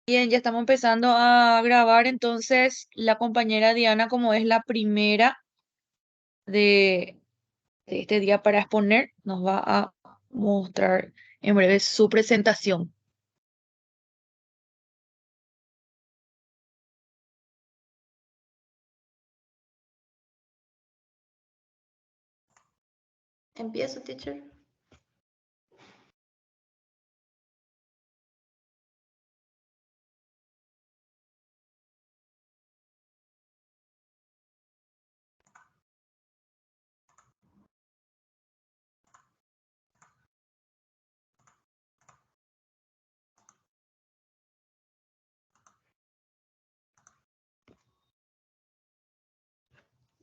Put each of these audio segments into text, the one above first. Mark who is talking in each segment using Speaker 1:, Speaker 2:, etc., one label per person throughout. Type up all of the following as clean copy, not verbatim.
Speaker 1: Bien, ya estamos empezando a grabar, entonces la compañera Diana, como es la primera de, de este día para exponer, nos va a mostrar en breve su presentación.
Speaker 2: Empiezo, teacher.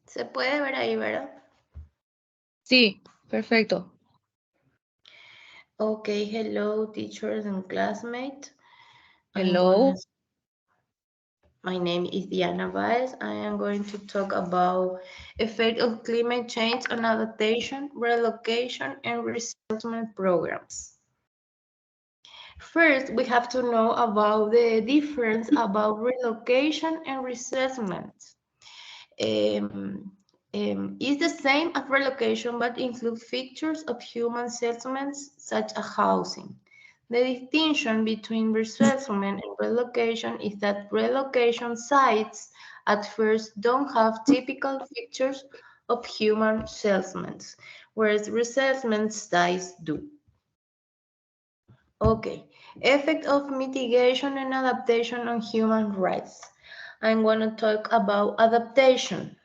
Speaker 2: Se puede ver ahí, ¿verdad?
Speaker 1: Sí, perfecto.
Speaker 2: Okay, hello, teachers and classmates.
Speaker 1: Hello.
Speaker 2: My name is Diana Baez. I am going to talk about effect of climate change on adaptation, relocation, and resettlement programs. First, we have to know about the difference about relocation and resettlement. Is the same as relocation, but include features of human settlements such as housing. The distinction between resettlement and relocation is that relocation sites at first don't have typical features of human settlements, whereas resettlement sites do. Okay, effect of mitigation and adaptation on human rights. I'm going to talk about adaptation.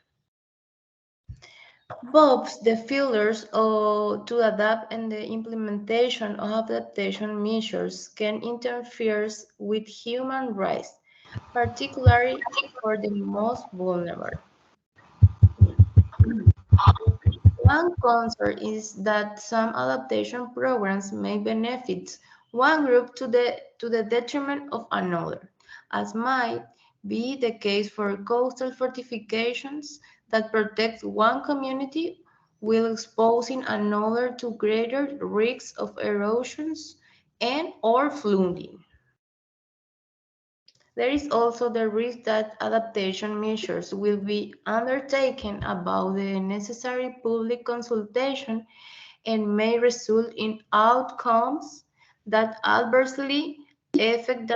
Speaker 2: Both the failures to adapt and the implementation of adaptation measures can interfere with human rights, particularly for the most vulnerable. One concern is that some adaptation programs may benefit one group to the detriment of another, as might be the case for coastal fortifications that protect one community while exposing another to greater risks of erosions and or flooding. There is also the risk that adaptation measures will be undertaken about the necessary public consultation and may result in outcomes that adversely affect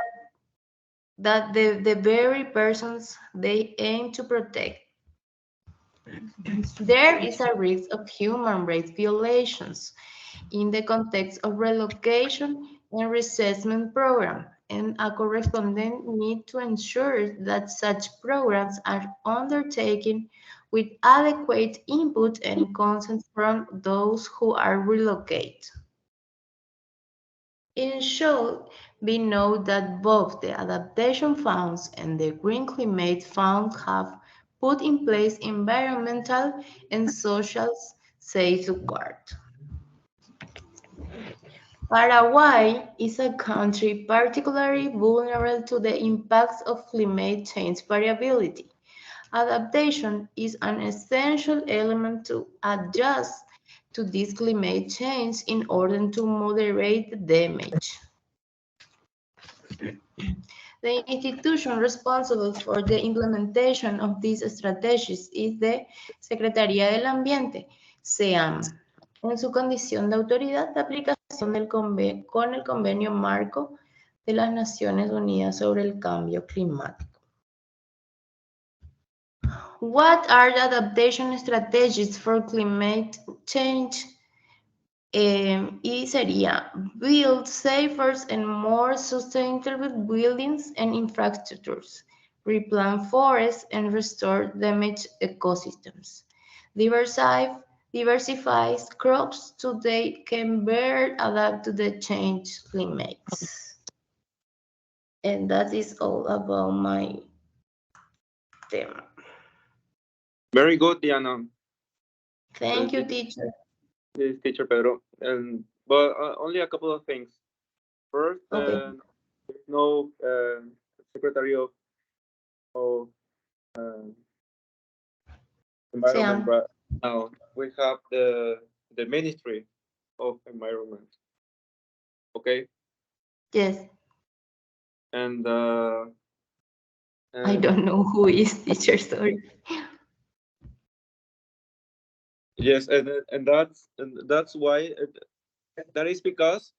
Speaker 2: the very persons they aim to protect. There is a risk of human rights violations in the context of relocation and resettlement program, and a corresponding need to ensure that such programs are undertaken with adequate input and consent from those who are relocated. In short, we know that both the adaptation funds and the Green Climate Fund have put in place environmental and social safeguards. Paraguay is a country particularly vulnerable to the impacts of climate change variability. Adaptation is an essential element to adjust to this climate change in order to moderate the damage. The institution responsible for the implementation of these strategies is the Secretaría del Ambiente, SEAM, en su condición de autoridad de aplicación con el Convenio Marco de las Naciones Unidas sobre el Cambio Climático. What are the adaptation strategies for climate change? Y sería build safer and more sustainable buildings and infrastructures, replant forests and restore damaged ecosystems, diversify crops so they can better adapt to the changed climates. And that is all about my tema.
Speaker 3: Very good, Diana.
Speaker 2: Thank you, teacher.
Speaker 3: This is Teacher Pedro. But only a couple of things. First,
Speaker 2: Okay.
Speaker 3: there's no Secretary of Environment, but now we have the Ministry of Environment. Okay.
Speaker 2: Yes.
Speaker 3: And
Speaker 2: I don't know who is teacher, sorry.
Speaker 3: yes, and that's why that is because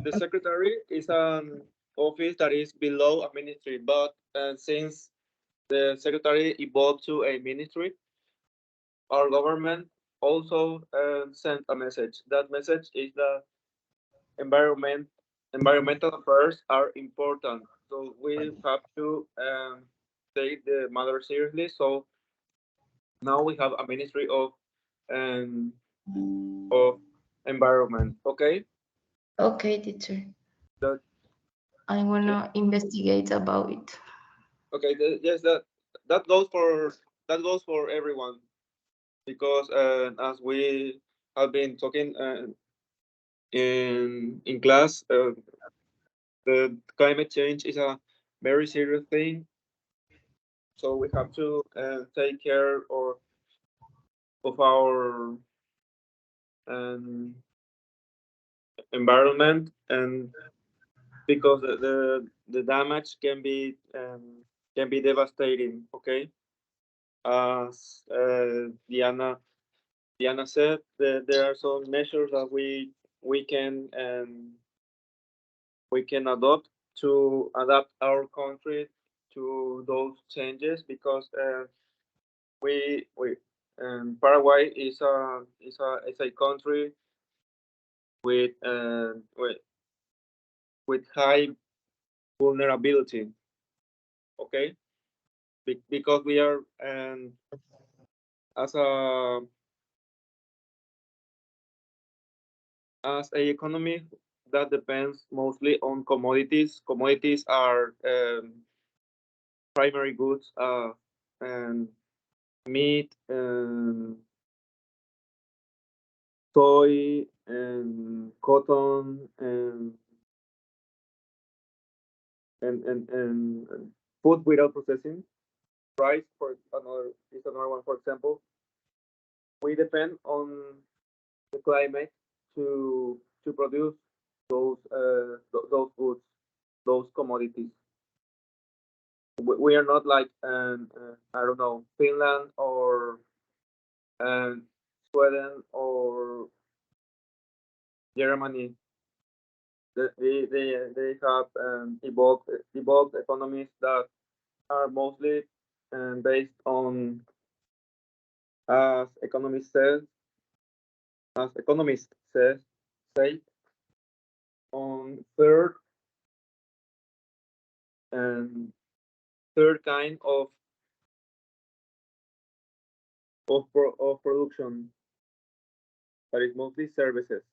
Speaker 3: the secretary is an office that is below a ministry, but since the secretary evolved to a ministry, our government also sent a message. That message is that environmental affairs are important, so we have to take the matter seriously. So now we have a ministry of environment. Okay,
Speaker 2: Okay, teacher.
Speaker 3: that
Speaker 2: I wanna investigate about it.
Speaker 3: okay. Yes, that goes for everyone because as we have been talking in class, the climate change is a very serious thing. So we have to take care of our um, environment, and because the damage can be devastating. Okay, as Diana said, there are some measures that we can adopt to adapt our country to those changes because we Paraguay is a country with with high vulnerability. Okay, because we are as a economy that depends mostly on commodities. Commodities are primary goods, and meat, soy, and cotton, and food without processing. Rice, for another, is another one. For example, we depend on the climate to produce those goods, those commodities. We are not like I don't know, Finland or Sweden or Germany. They have evolved economies that are mostly based on, as economists say, on and third kind of production that is mostly services.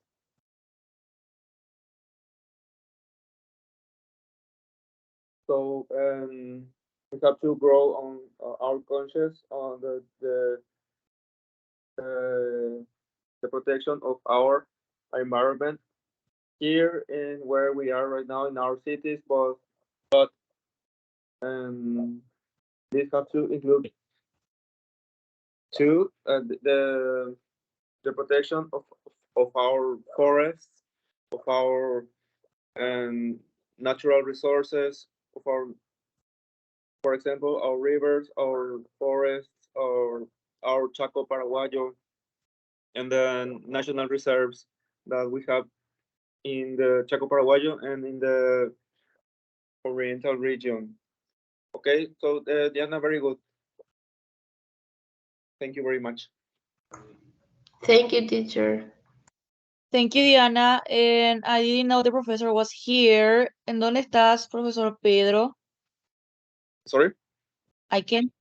Speaker 3: So we have to grow on our conscious on the protection of our environment here in where we are right now in our cities, but this have to include too the protection of our forests, of our natural resources, of our, for example, our rivers, our forests, our Chaco Paraguayo, and the national reserves that we have in the Chaco Paraguayo and in the Oriental region. Okay, so Diana, very good. Thank you very much.
Speaker 2: Thank you, teacher.
Speaker 1: Thank you, Diana. And I didn't know the professor was here. ¿En dónde estás, profesor Pedro?
Speaker 3: Sorry?
Speaker 1: I can't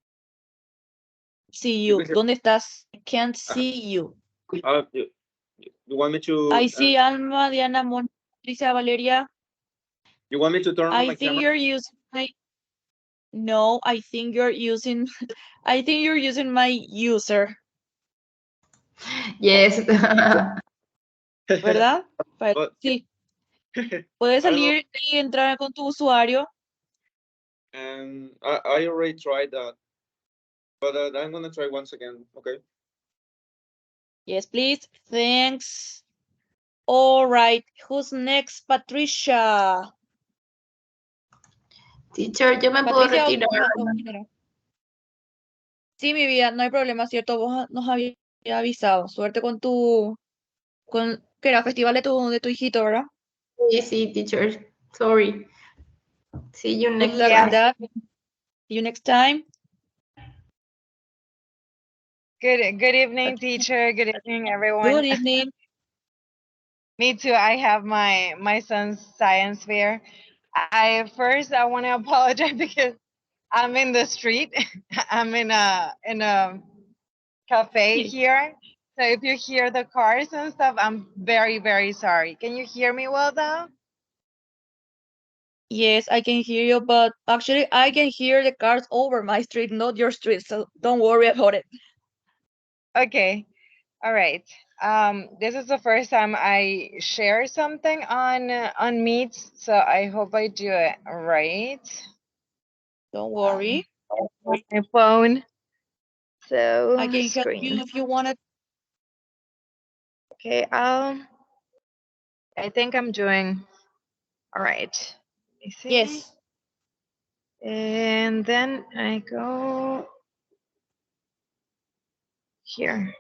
Speaker 1: see
Speaker 3: You
Speaker 1: you.
Speaker 3: can hear-
Speaker 1: ¿Dónde estás? I can't see you.
Speaker 3: You want me to?
Speaker 1: I see Alma, Diana, Patricia, Valeria.
Speaker 3: You want me to turn on
Speaker 1: I
Speaker 3: my
Speaker 1: think
Speaker 3: camera?
Speaker 1: you're using my. No, I think you're using. I think you're using my user,
Speaker 2: Yes.
Speaker 1: ¿verdad?
Speaker 3: But
Speaker 1: Sí. Puedes
Speaker 3: I don't know.
Speaker 1: salir y entrar con tu usuario.
Speaker 3: And I already tried that, but I'm gonna try once again. Okay.
Speaker 1: Yes, please. Thanks. All right. Who's next, Patricia?
Speaker 2: Teacher, yo me puedo
Speaker 1: Patricia,
Speaker 2: retirar.
Speaker 1: sí, mi vida, no hay problema, ¿cierto? Vos nos habías avisado. Suerte que era festival de tu hijito, ¿verdad?
Speaker 2: Sí, sí, teacher. Sorry. See you
Speaker 1: Good
Speaker 2: next
Speaker 1: luck
Speaker 2: time.
Speaker 1: with that. See you next time.
Speaker 4: Good evening, teacher. Good evening, everyone.
Speaker 1: Good evening.
Speaker 4: Me too. I have my son's science fair. I want to apologize because I'm in the street. I'm in a cafe here. So if you hear the cars and stuff, I'm very sorry. Can you hear me well though?
Speaker 1: Yes, I can hear you, but actually I can hear the cars over my street, not your street, so don't worry about it.
Speaker 4: Okay. All right. This is the first time I share something on Meet, so I hope I do it right.
Speaker 1: Don't worry.
Speaker 4: My phone. So
Speaker 1: I can help
Speaker 4: screen.
Speaker 1: you if you want it.
Speaker 4: Okay. I think I'm doing all right. Let me see.
Speaker 1: Yes.
Speaker 4: And then I go here.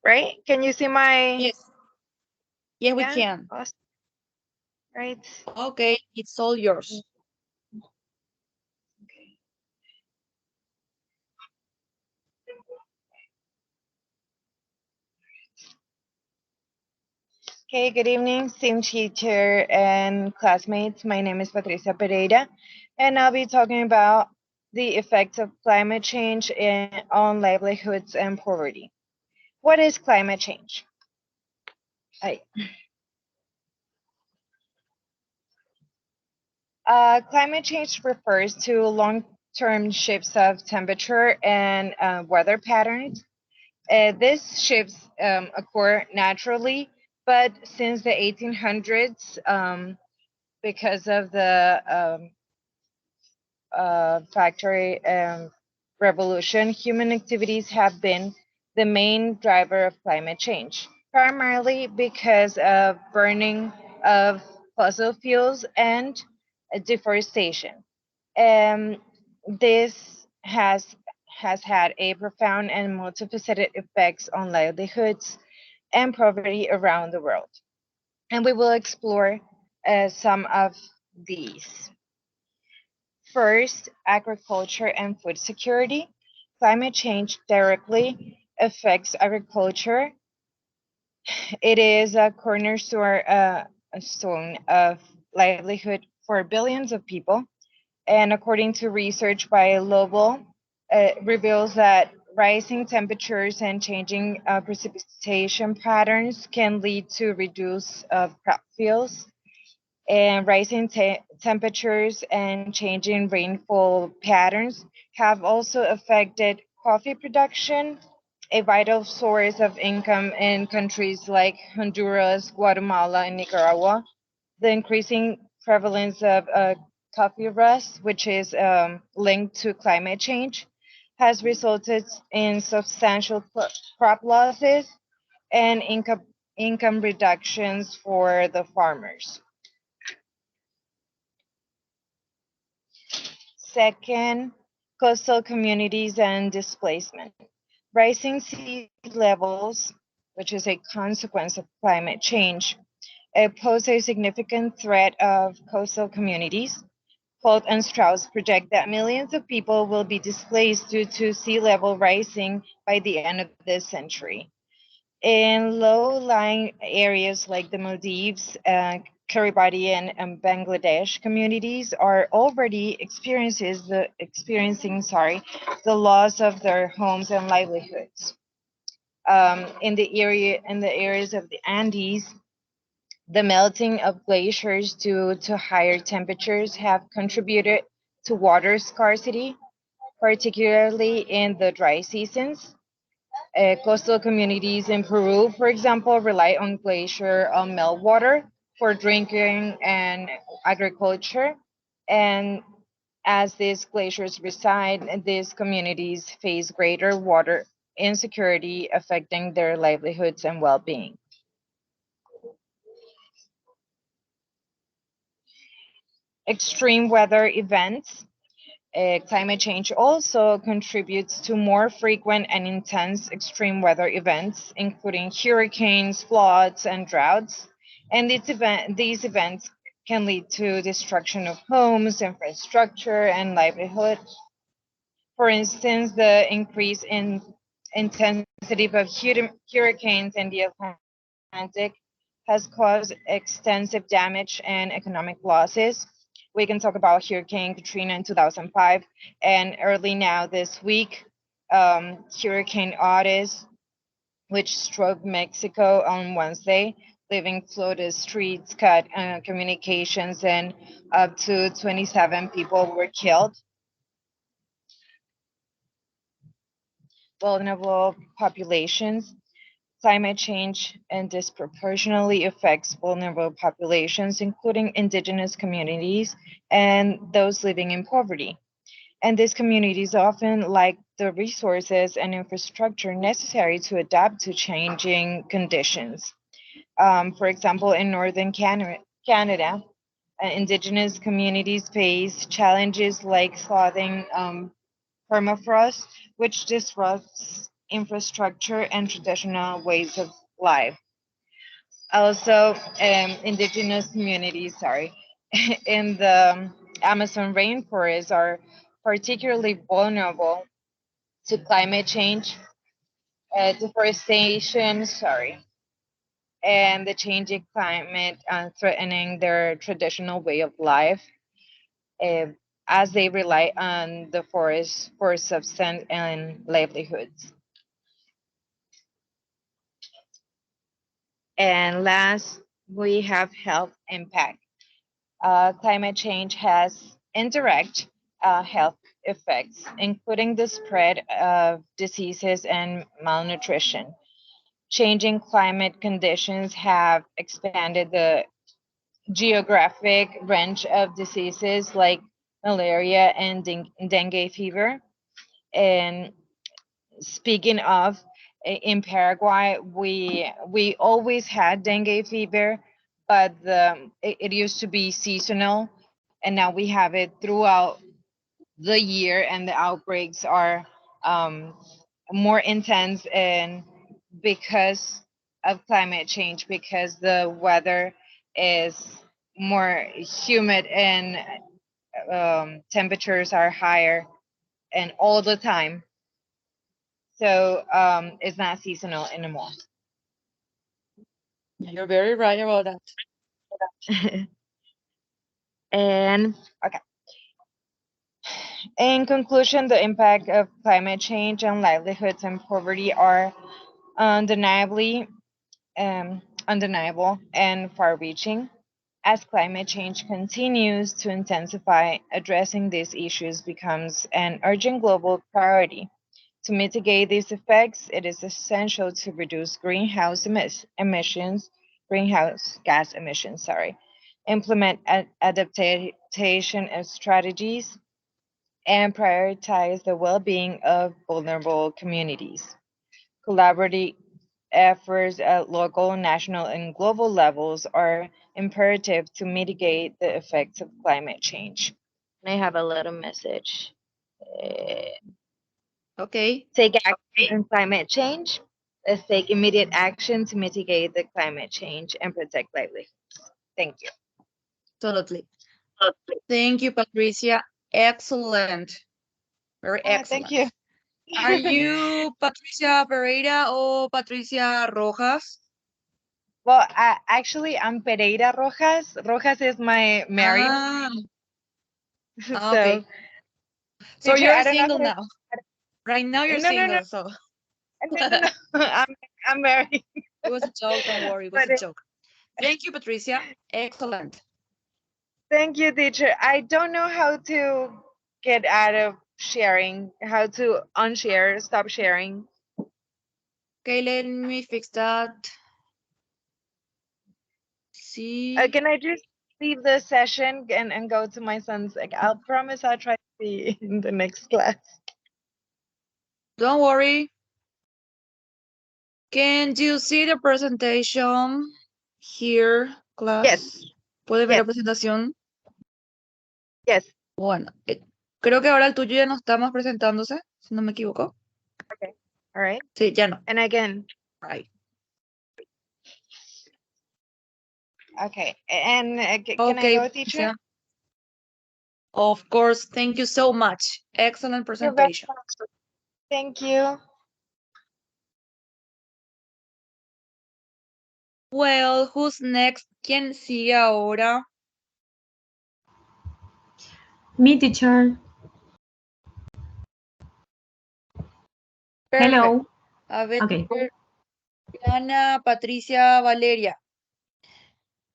Speaker 4: Right? Can you see my?
Speaker 1: Yes. Yes, we
Speaker 4: Yeah.
Speaker 1: can.
Speaker 4: Awesome. Right.
Speaker 1: Okay, it's all yours.
Speaker 4: Okay. Okay, good evening, STEAM teacher and classmates. My name is Patricia Pereira, and I'll be talking about the effects of climate change on livelihoods and poverty. What is climate change? Climate change refers to long-term shifts of temperature and weather patterns. These shifts occur naturally, but since the 1800s, because of the factory revolution, human activities have been the main driver of climate change, primarily because of burning of fossil fuels and deforestation. Um, this has had a profound and multifaceted effects on livelihoods and poverty around the world. And we will explore some of these. First, agriculture and food security. Climate change directly affects agriculture. It is a cornerstone stone of livelihood for billions of people. And according to research by Lobel, reveals that rising temperatures and changing precipitation patterns can lead to reduced crop yields, and rising temperatures and changing rainfall patterns have also affected coffee production, a vital source of income in countries like Honduras, Guatemala, and Nicaragua. The increasing prevalence of coffee rust, which is linked to climate change, has resulted in substantial crop losses and income reductions for the farmers. Second, coastal communities and displacement. Rising sea levels, which is a consequence of climate change, pose a significant threat of coastal communities. Holt and Strauss project that millions of people will be displaced due to sea level rising by the end of this century. In low-lying areas like the Maldives, Caribbean, and Bangladesh, communities are already experiencing the loss of their homes and livelihoods. In the areas of the Andes, the melting of glaciers due to higher temperatures have contributed to water scarcity, particularly in the dry seasons. Coastal communities in Peru, for example, rely on glacier meltwater for drinking and agriculture. And as these glaciers reside, these communities face greater water insecurity, affecting their livelihoods and well being. extreme weather events. Climate change also contributes to more frequent and intense extreme weather events, including hurricanes, floods, and droughts. And these events can lead to destruction of homes, infrastructure, and livelihood. For instance, the increase in intensity of hurricanes in the Atlantic has caused extensive damage and economic losses. We can talk about Hurricane Katrina in 2005, and early now this week, Hurricane Otis, which struck Mexico on Wednesday, leaving flooded streets, cut communications, and up to 27 people were killed. Vulnerable populations. Climate change and disproportionately affects vulnerable populations, including indigenous communities and those living in poverty. And these communities often lack the resources and infrastructure necessary to adapt to changing conditions. For example, in northern Canada, indigenous communities face challenges like flooding, permafrost, which disrupts infrastructure and traditional ways of life. Also, indigenous communities, sorry, in the Amazon rainforest are particularly vulnerable to climate change, deforestation, sorry, and the changing climate threatening their traditional way of life. uh, as they rely on the forest for subsistence and livelihoods. And last, we have health impact. Climate change has indirect health effects, including the spread of diseases and malnutrition. Changing climate conditions have expanded the geographic range of diseases like malaria and dengue fever. And speaking of, in Paraguay, we always had dengue fever, but it used to be seasonal, and now we have it throughout the year, and the outbreaks are um, more intense, and because of climate change, because the weather is more humid and temperatures are higher and all the time. So it's not seasonal anymore.
Speaker 1: You're very right about that.
Speaker 4: And okay. In conclusion, the impact of climate change on livelihoods and poverty are undeniably undeniable and far-reaching. As climate change continues to intensify, addressing these issues becomes an urgent global priority. To mitigate these effects, it is essential to reduce greenhouse gas emissions, implement adaptation strategies, and prioritize the well-being of vulnerable communities. Collaborative efforts at local, national, and global levels are imperative to mitigate the effects of climate change. I have a little message.
Speaker 1: Okay.
Speaker 4: Take action on climate change. Let's take immediate action to mitigate the climate change and protect livelihoods. Thank you.
Speaker 1: Totally. Thank you, Patricia. Excellent. Very excellent.
Speaker 4: Thank you.
Speaker 1: Are you Patricia Pereira or Patricia Rojas?
Speaker 4: Well, actually, I'm Pereira Rojas. Rojas is my married.
Speaker 1: Okay. So
Speaker 4: teacher,
Speaker 1: you're
Speaker 4: I don't
Speaker 1: single
Speaker 4: know
Speaker 1: now. Right now you're
Speaker 4: No,
Speaker 1: single, so
Speaker 4: no. I'm married.
Speaker 1: it was a joke, don't worry, it was a joke. Thank you, Patricia. Excellent.
Speaker 4: Thank you, teacher. I don't know how to get out of sharing, how to unshare, stop sharing.
Speaker 1: Okay, let me fix that. See.
Speaker 4: Can I just leave the session and go to my son's? Like, I'll promise I'll try to be in the next class.
Speaker 1: Don't worry. Can you see the presentation here, class?
Speaker 4: Yes.
Speaker 1: ¿Puede ver
Speaker 4: Yes.
Speaker 1: la presentación?
Speaker 4: Yes.
Speaker 1: Bueno, creo que ahora el tuyo ya no está más presentándose, si no me equivoco.
Speaker 4: Okay. All right.
Speaker 1: Sí, ya no.
Speaker 4: And again.
Speaker 1: Right.
Speaker 4: Okay. And can
Speaker 1: Okay,
Speaker 4: I go, teacher?
Speaker 1: yeah. Of course. Thank you so much. Excellent
Speaker 4: You're very
Speaker 1: presentation.
Speaker 4: welcome. Thank you.
Speaker 1: Well, who's next? ¿Quién sigue ahora?
Speaker 5: Me, teacher.
Speaker 1: Perfect.
Speaker 5: Hello.
Speaker 1: A ver,
Speaker 5: Okay.
Speaker 1: Ana, Patricia, Valeria.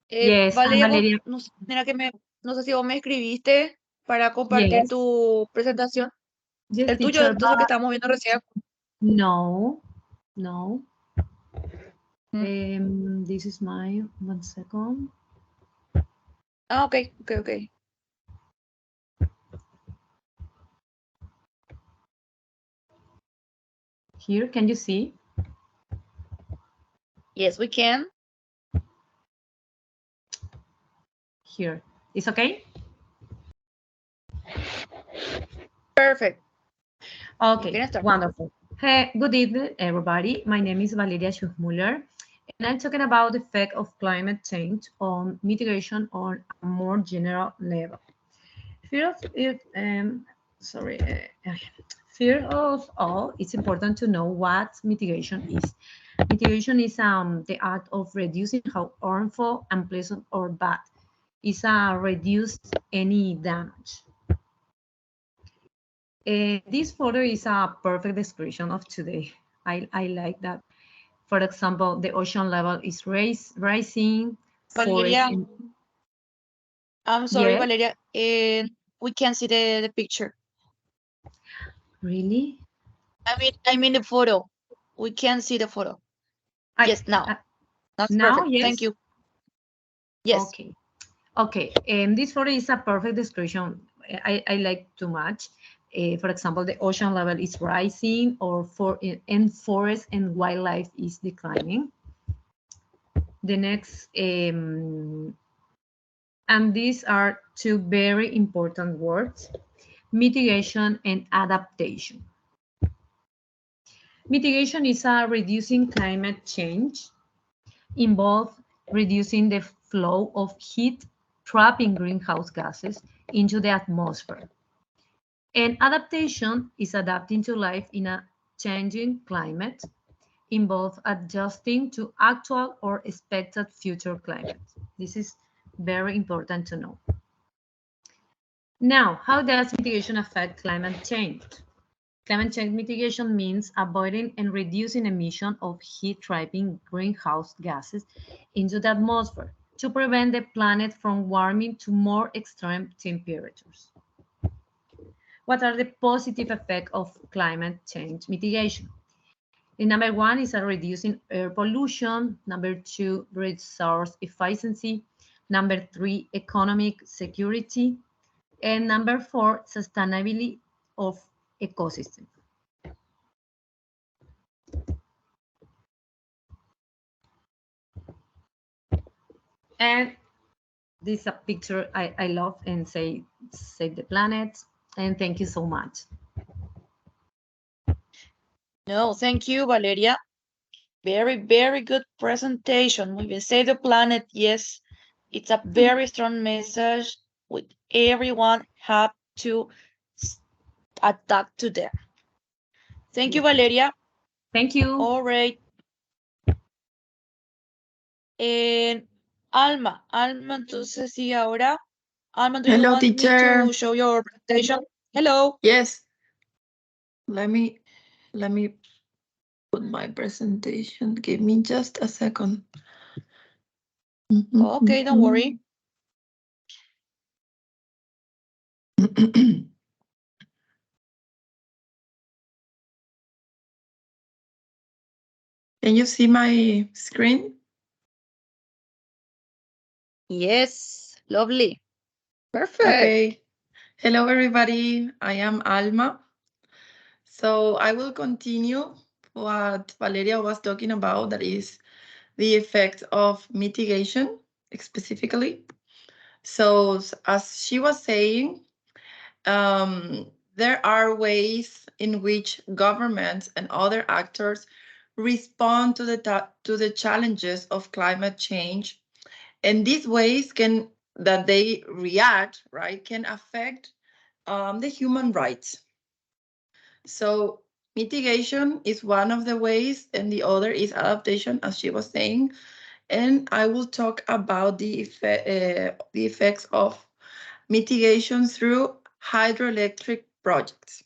Speaker 5: Yes, I'm
Speaker 1: Valeria,
Speaker 5: Valeria.
Speaker 1: no sé, no sé si vos me escribiste para compartir
Speaker 5: Yes.
Speaker 1: tu presentación.
Speaker 5: Yes,
Speaker 1: El tuyo,
Speaker 5: teacher.
Speaker 1: entonces, que estamos viendo recién.
Speaker 5: No. No.
Speaker 1: Mm.
Speaker 5: This is my 1 second.
Speaker 1: Ah, ok.
Speaker 5: Here, can you see?
Speaker 1: Yes, we can.
Speaker 5: Here. It's okay?
Speaker 1: Perfect.
Speaker 5: Okay, wonderful. Hey, good evening, everybody. My name is Valeria Schuchmuller, and I'm talking about the effect of climate change on mitigation on a more general level. Fear of all, it's important to know what mitigation is. Mitigation is the act of reducing how harmful, unpleasant, or bad is reduce any damage. This photo is a perfect description of today. I like that. For example, the ocean level is rising.
Speaker 1: Valeria, I'm sorry,
Speaker 5: Yes.
Speaker 1: Valeria. We can't see the picture.
Speaker 5: Really?
Speaker 1: I mean the photo. We can't see the photo. Yes, now. That's
Speaker 5: now,
Speaker 1: perfect.
Speaker 5: yes.
Speaker 1: Thank you. Yes.
Speaker 5: Okay. This photo is a perfect description. I like too much. For example, the ocean level is rising, or forest and wildlife is declining. The next, and these are two very important words: mitigation and adaptation. Mitigation is reducing climate change, involve reducing the flow of heat, trapping greenhouse gases into the atmosphere. And adaptation is adapting to life in a changing climate, involve adjusting to actual or expected future climate. This is very important to know. Now, how does mitigation affect climate change? Climate change mitigation means avoiding and reducing emission of heat-trapping greenhouse gases into the atmosphere to prevent the planet from warming to more extreme temperatures. What are the positive effects of climate change mitigation? The number one is reducing air pollution. Number two, resource efficiency. Number three, economic security. And number four, sustainability of ecosystem. And this is a picture I love, and say save the planet. And thank you so much.
Speaker 1: No, thank you, Valeria. Very, very good presentation. Muy bien. Save the planet. Yes, it's a very strong message. With everyone have to adapt to them. Thank you, Valeria.
Speaker 5: Thank you.
Speaker 1: All right. Alma, entonces sí, ahora. Alma, do you
Speaker 6: Hello,
Speaker 1: want me
Speaker 6: teacher.
Speaker 1: to show your presentation? Hello.
Speaker 6: Yes. Let me put my presentation. Give me just a second.
Speaker 1: Okay, don't worry.
Speaker 6: Can you see my screen?
Speaker 1: Yes, lovely. Perfect.
Speaker 6: Okay. Hello, everybody. I am Alma. So I will continue what Valeria was talking about, that is the effect of mitigation specifically. So as she was saying, there are ways in which governments and other actors respond to the challenges of climate change, and these ways that they react, right, can affect the human rights. So mitigation is one of the ways, and the other is adaptation, as she was saying. And I will talk about the effects of mitigation through hydroelectric projects.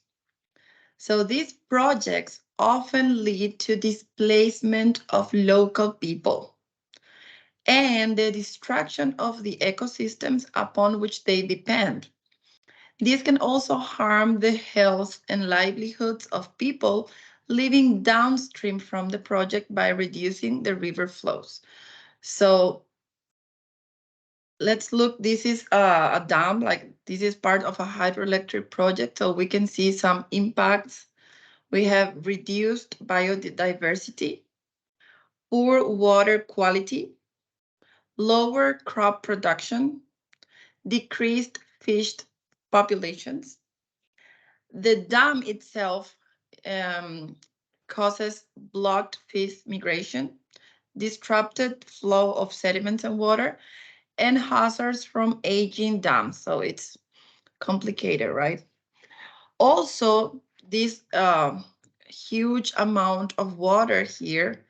Speaker 6: So these projects often lead to displacement of local people and the destruction of the ecosystems upon which they depend. This can also harm the health and livelihoods of people living downstream from the project by reducing the river flows. So let's look, this is a dam, like this is part of a hydroelectric project, so we can see some impacts. We have reduced biodiversity, poor water quality, lower crop production, decreased fish populations. The dam itself causes blocked fish migration, disrupted flow of sediments and water, and hazards from aging dams. So it's complicated, right? Also, this huge amount of water here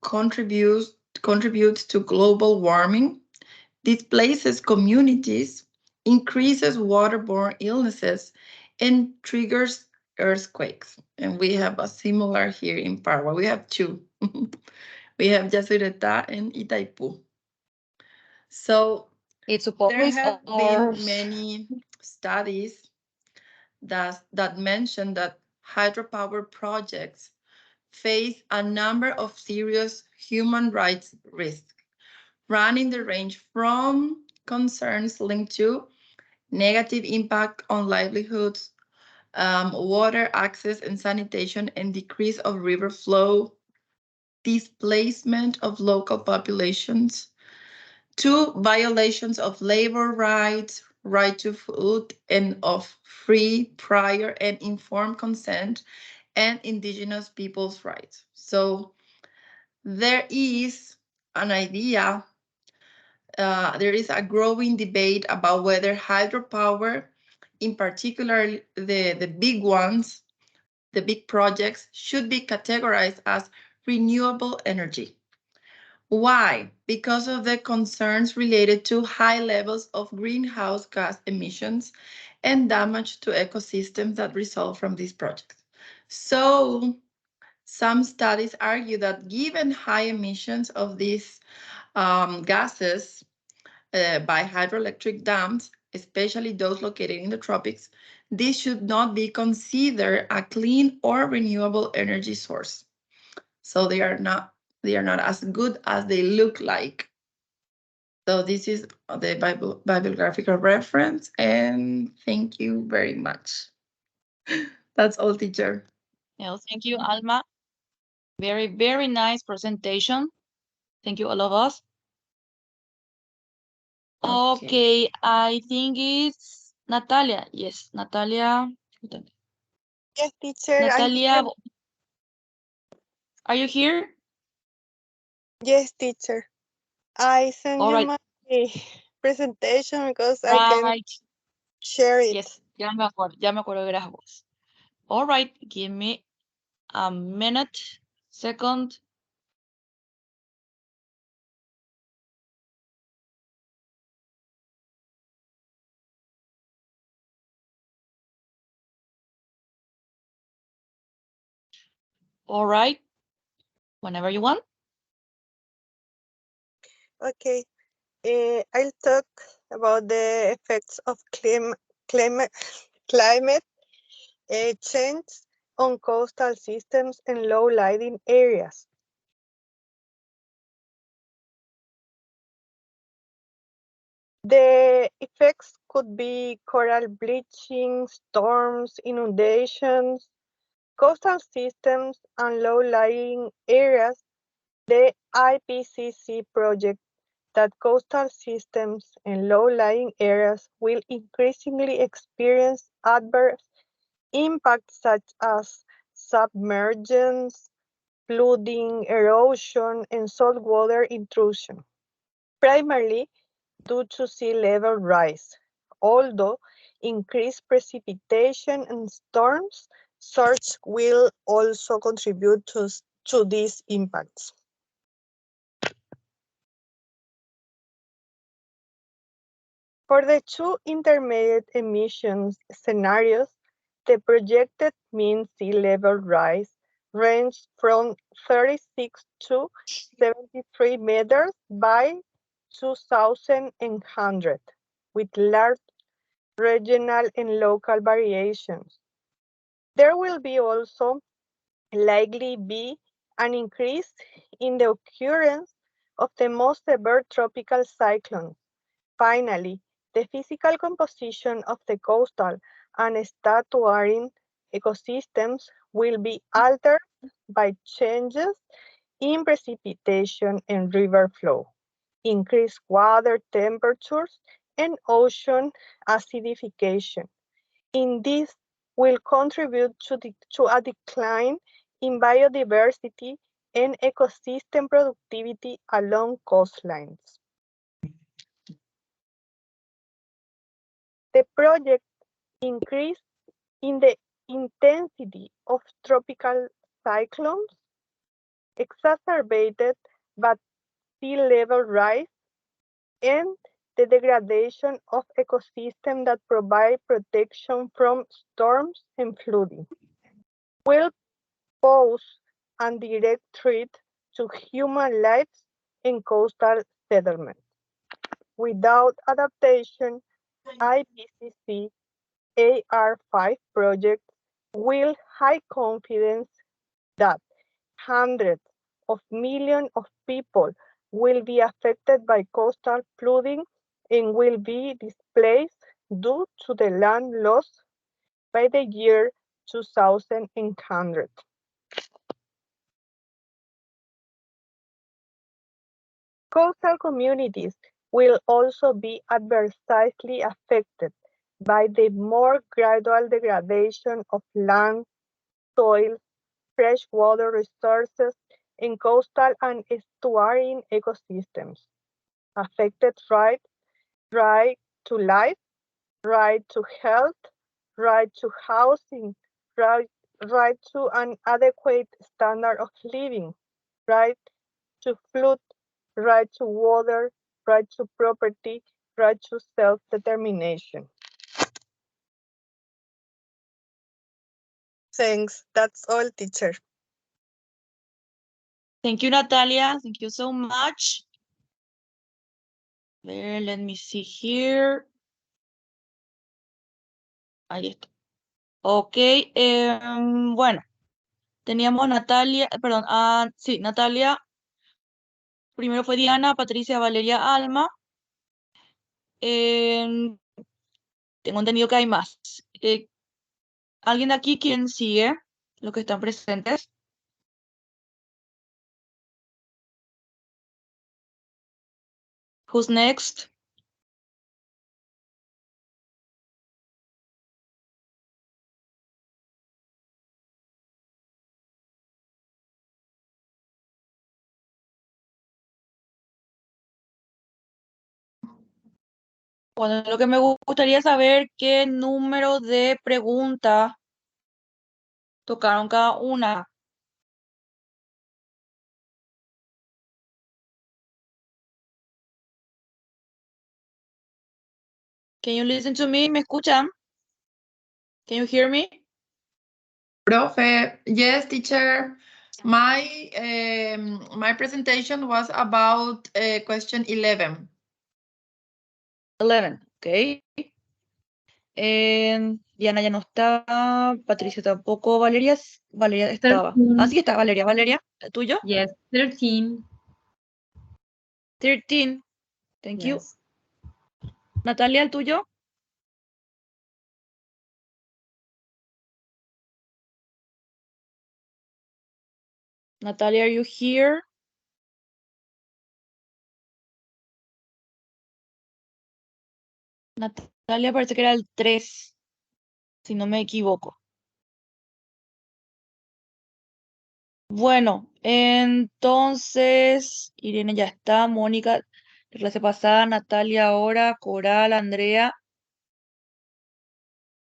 Speaker 6: contributes to global warming, displaces communities, increases waterborne illnesses, and triggers earthquakes. And we have a similar here in Paraguay. We have two. We have Yacyretá and Itaipú. So there have been many studies that mention that hydropower projects face a number of serious human rights risks, running the range from concerns linked to negative impact on livelihoods, water access and sanitation, and decrease of river flow, displacement of local populations, to violations of labor rights, right to food, and of free, prior, and informed consent, and indigenous people's rights. So there is an idea, there is a growing debate about whether hydropower, in particular the big ones, the big projects, should be categorized as renewable energy. Why? Because of the concerns related to high levels of greenhouse gas emissions and damage to ecosystems that result from these projects. So some studies argue that given high emissions of these gases by hydroelectric dams, especially those located in the tropics, this should not be considered a clean or renewable energy source. So they are not as good as they look like. So this is the bibliographical reference, and thank you very much. That's all, teacher.
Speaker 1: Well, thank you, Alma. Very, very nice presentation. Thank you, all of us. Okay, I think it's Natalia. Yes, Natalia.
Speaker 7: Yes, teacher.
Speaker 1: Natalia, are you here?
Speaker 7: Yes, teacher. I send
Speaker 1: All
Speaker 7: you
Speaker 1: right.
Speaker 7: my presentation because I can share it.
Speaker 1: Yes, ya me acuerdo que eras vos. All right, give me a minute, second. All right, whenever you want.
Speaker 7: Okay. I'll talk about the effects of climate change on coastal systems and low-lying areas. The effects could be coral bleaching, storms, inundations, coastal systems, and low-lying areas. The IPCC project that coastal systems and low-lying areas will increasingly experience adverse impacts such as submergence, flooding, erosion, and saltwater intrusion, primarily due to sea level rise, although increased precipitation and storms surge will also contribute to these impacts. For the two intermediate emissions scenarios, the projected mean sea level rise ranged from 36 to 73 meters by 2100, with large regional and local variations. There will be also likely be an increase in the occurrence of the most severe tropical cyclones. Finally, the physical composition of the coastal and estuarine ecosystems will be altered by changes in precipitation and river flow, increased water temperatures, and ocean acidification. In this will contribute to a decline in biodiversity and ecosystem productivity along coastlines. The project increase in the intensity of tropical cyclones exacerbated by sea level rise and the degradation of ecosystems that provide protection from storms and flooding will pose a direct threat to human lives and coastal settlements. Without adaptation, IPCC AR5 project will high confidence that hundreds of millions of people will be affected by coastal flooding and will be displaced due to the land loss by the year 2100. Coastal communities will also be adversely affected by the more gradual degradation of land, soil, freshwater resources, and coastal and estuarine ecosystems. Affected right to life, right to health, right to housing, right to an adequate standard of living, right to food, right to water, right to property, right to self-determination. Thanks. That's all, teacher.
Speaker 1: Thank you, Natalia. Thank you so much. There, let me see here. Ahí está. Ok, bueno, teníamos Natalia, perdón, sí, Natalia. Primero fue Diana, Patricia, Valeria, Alma. Tengo entendido que hay más. ¿Alguien de aquí quién sigue? Los que están presentes. Who's next? Bueno, lo que me gustaría saber qué número de preguntas tocaron cada una. Can you listen to me? ¿Me escuchan? Can you hear me?
Speaker 6: Profe, yes, teacher. My presentation was about question 11.
Speaker 1: 11, ok. Diana ya no está, Patricia tampoco, Valeria estaba.
Speaker 5: 13.
Speaker 1: Ah, sí está, Valeria, ¿tuyo?
Speaker 5: Yes, 13.
Speaker 1: 13, thank you.
Speaker 5: Yes.
Speaker 1: Natalia, ¿el tuyo? Natalia, are you here? Natalia parece que era el 3, si no me equivoco. Bueno, entonces, Irene ya está, Mónica, de clase pasada, Natalia ahora, Coral, Andrea.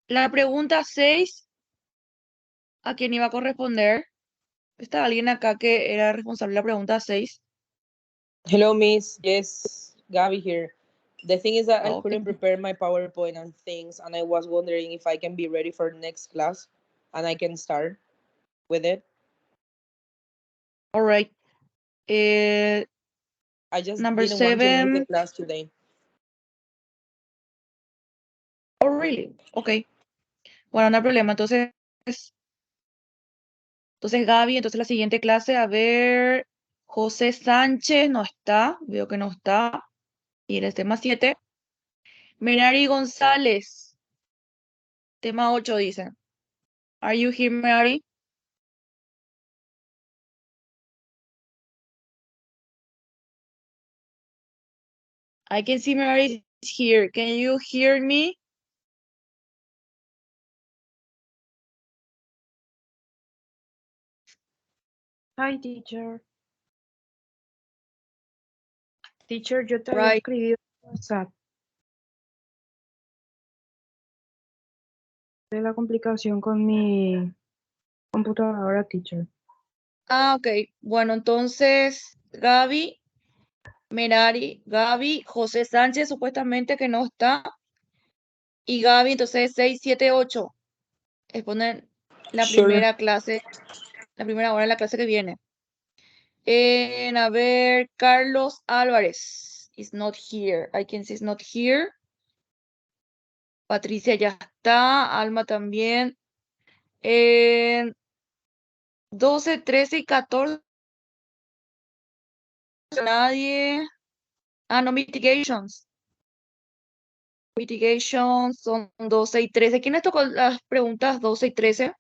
Speaker 1: La pregunta 6, ¿a quién iba a corresponder? ¿Está alguien acá que era responsable de la pregunta 6?
Speaker 8: Hello, Miss. Yes, Gabby here. The thing is that I
Speaker 1: Okay.
Speaker 8: couldn't prepare my PowerPoint and things, and I was wondering if I can be ready for next class and I can start with it.
Speaker 1: All right.
Speaker 8: I just
Speaker 1: Number
Speaker 8: didn't want to miss
Speaker 1: 7.
Speaker 8: the class today.
Speaker 1: Oh, really? Okay. Bueno, no hay problema. Entonces Gaby, entonces la siguiente clase, a ver, José Sánchez no está, veo que no está. Y el tema 7. Merari González, tema 8 dice. Are you here, Merari? I can see Merari is here. Can you hear me?
Speaker 9: Hi, teacher. Teacher, yo te había
Speaker 1: Right.
Speaker 9: escribido en WhatsApp de la complicación con mi computadora, teacher.
Speaker 1: Ah, ok. Bueno, entonces, Gaby, Merari, Gaby, José Sánchez supuestamente que no está. Y Gaby, entonces 6, 7, 8. Exponen la
Speaker 8: Sure.
Speaker 1: primera clase, la primera hora de la clase que viene. A ver, Carlos Álvarez is not here. I can see is not here. Patricia ya está, Alma también. 12, 13 y 14. Nadie. Ah, no, mitigations. Mitigations son 12 y 13. ¿Quiénes tocó las preguntas 12 y 13?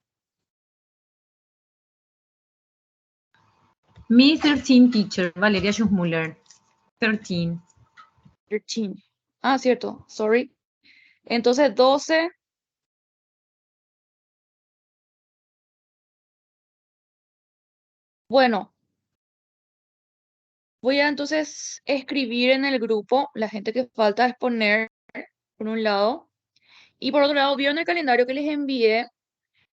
Speaker 5: Me 13, teacher, Valeria Schussmuller. 13.
Speaker 1: 13. Ah, cierto, sorry. Entonces 12. Bueno, voy a entonces escribir en el grupo la gente que falta exponer, por un lado. Y por otro lado, vieron el calendario que les envié.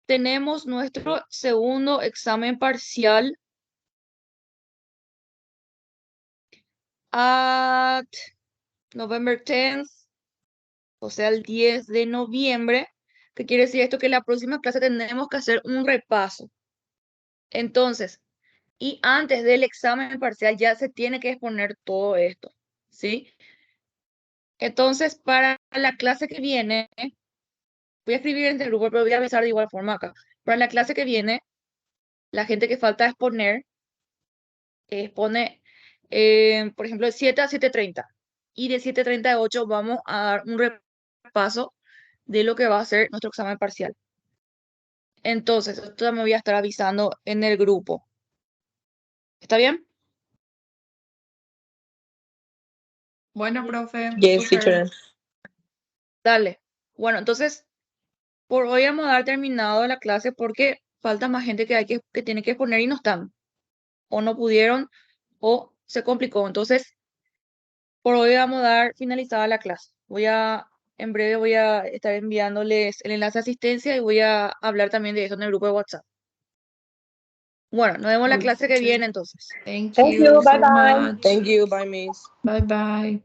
Speaker 1: Tenemos nuestro segundo examen parcial at November 10th, o sea, el 10 de noviembre. ¿Qué quiere decir esto? Que la próxima clase tenemos que hacer un repaso. Entonces, y antes del examen parcial ya se tiene que exponer todo esto, ¿sí? Entonces, para la clase que viene, voy a escribir en el grupo, pero voy a avisar de igual forma acá. Para la clase que viene, la gente que falta exponer, expone, por ejemplo, de 7 a 7:30. Y de 7:30 a 8 vamos a dar un repaso de lo que va a ser nuestro examen parcial. Entonces, esto me voy a estar avisando en el grupo. ¿Está bien?
Speaker 6: Bueno, profe.
Speaker 8: Yes,
Speaker 6: super.
Speaker 8: teacher.
Speaker 1: Dale. Bueno, entonces, por hoy vamos a dar terminado la clase porque falta más gente que tiene que exponer y no están. O no pudieron o se complicó. Entonces, por hoy vamos a dar finalizada la clase. En breve voy a estar enviándoles el enlace de asistencia y voy a hablar también de eso en el grupo de WhatsApp. Bueno, nos vemos la clase que viene entonces.
Speaker 6: Thank
Speaker 8: Thank
Speaker 6: you
Speaker 8: you.
Speaker 6: so
Speaker 8: Bye bye.
Speaker 6: much.
Speaker 8: Thank you. Bye, Miss.
Speaker 6: Bye bye.